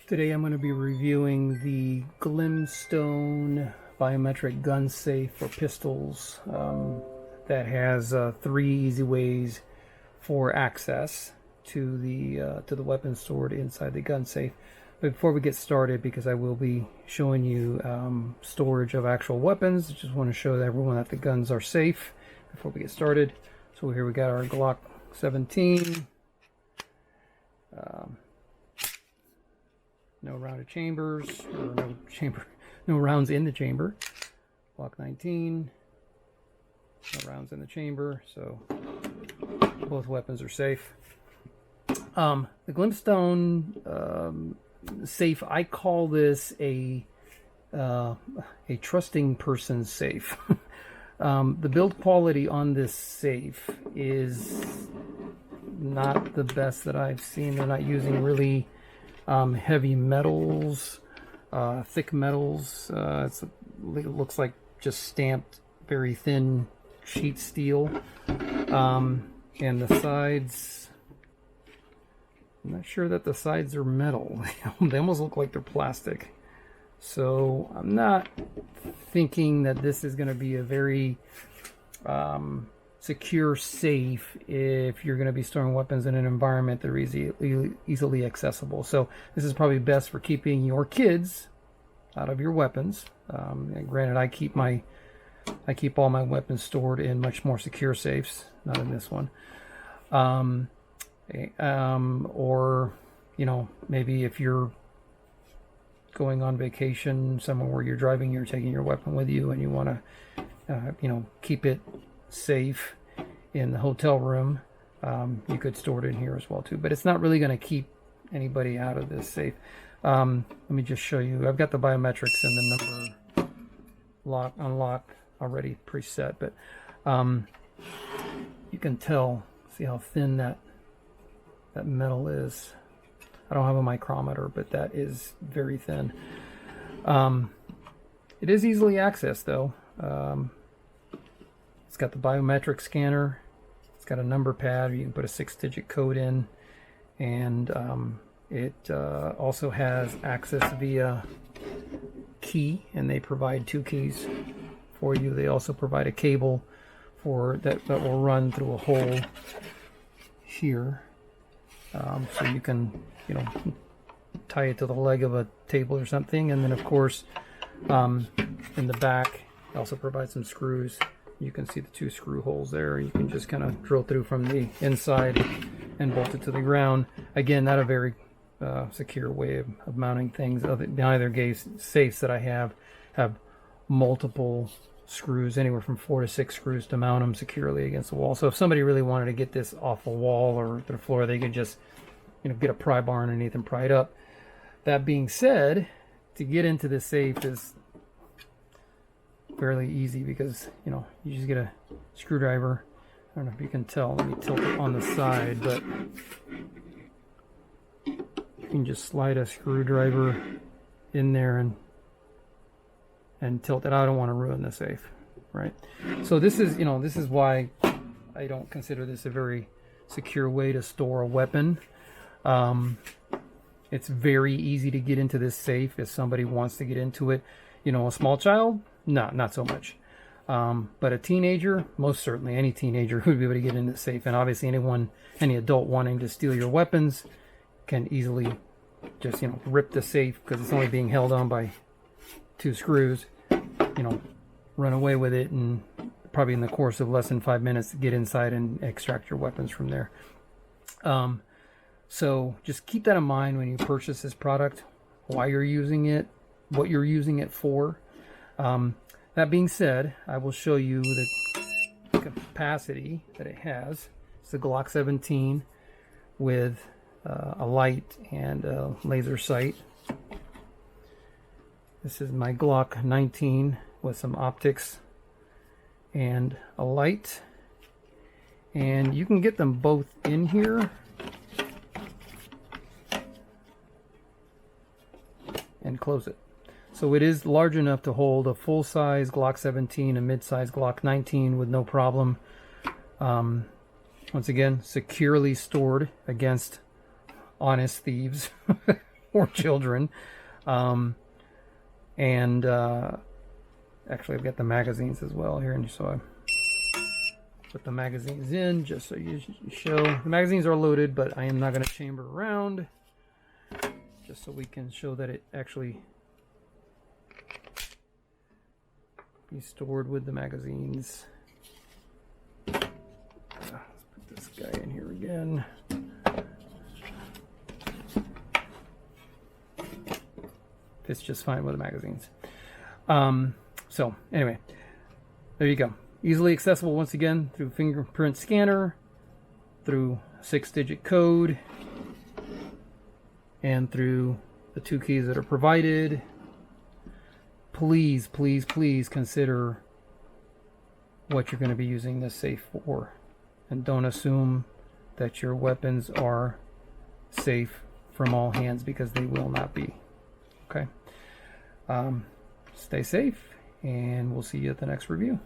Today I'm going to be reviewing the Glimstone Biometric Gun Safe for pistols that has 3 easy ways for access to the weapon stored inside the gun safe. But before we get started, because I will be showing you storage of actual weapons, I just want to show everyone that the guns are safe before we get started. So here we got our Glock 17. No rounded chambers, or no rounds in the chamber. Glock 19, no rounds in the chamber, so both weapons are safe. The Glimstone safe, I call this a trusting person safe. The build quality on this safe is not the best that I've seen. They're not using really heavy metals, thick metals. It looks like just stamped very thin sheet steel. And the sides, I'm not sure that the sides are metal. They almost look like they're plastic. So I'm not thinking that this is going to be a very secure safe if you're going to be storing weapons in an environment that are easily accessible. So this is probably best for keeping your kids out of your weapons. And granted, I keep all my weapons stored in much more secure safes, not in this one. Or maybe if you're going on vacation somewhere where you're driving, you're taking your weapon with you, and you want to keep it safe in the hotel room, you could store it in here as well too, but it's not really going to keep anybody out of this safe. Let me just show you. I've got the biometrics and the number unlock already preset, but you can see how thin that metal is. I don't have a micrometer, but that is very thin. It is easily accessed though. It's got the biometric scanner. It's got a number pad where you can put a 6-digit code in, and it also has access via key, and they provide 2 keys for you. They also provide a cable that will run through a hole here, so you can tie it to the leg of a table or something. And then of course in the back it also provides some screws. You can see the 2 screw holes there. You can just kind of drill through from the inside and bolt it to the ground. Again, not a very secure way of mounting things. Neither safes that I have multiple screws, anywhere from 4 to 6 screws to mount them securely against the wall. So if somebody really wanted to get this off a wall or the floor, they could just get a pry bar underneath and pry it up. That being said, to get into this safe is fairly easy because you just get a screwdriver. I don't know if you can tell. Let me tilt it on the side, but you can just slide a screwdriver in there and tilt it. I don't want to ruin the safe, right? So this is this is why I don't consider this a very secure way to store a weapon. It's very easy to get into this safe if somebody wants to get into it. A small child, no, not so much. But a teenager, most certainly any teenager would be able to get into the safe. And obviously any adult wanting to steal your weapons can easily just, rip the safe because it's only being held on by 2 screws, run away with it, and probably in the course of less than 5 minutes get inside and extract your weapons from there. So just keep that in mind when you purchase this product, why you're using it, what you're using it for. That being said, I will show you the capacity that it has. It's a Glock 17 with a light and a laser sight. This is my Glock 19 with some optics and a light. And you can get them both in here. And close it. So it is large enough to hold a full-size Glock 17, a mid-size Glock 19 with no problem. Once again, securely stored against honest thieves. or children. Actually, I've got the magazines as well here, and so I put the magazines in just so you show. The magazines are loaded, but I am not going to chamber around, just so we can show that it actually be stored with the magazines. Let's put this guy in here again. Fits just fine with the magazines. So anyway, there you go. Easily accessible once again through fingerprint scanner, through 6-digit code, and through the 2 keys that are provided. Please, please, please consider what you're going to be using this safe for. And don't assume that your weapons are safe from all hands, because they will not be. Okay? Stay safe, and we'll see you at the next review.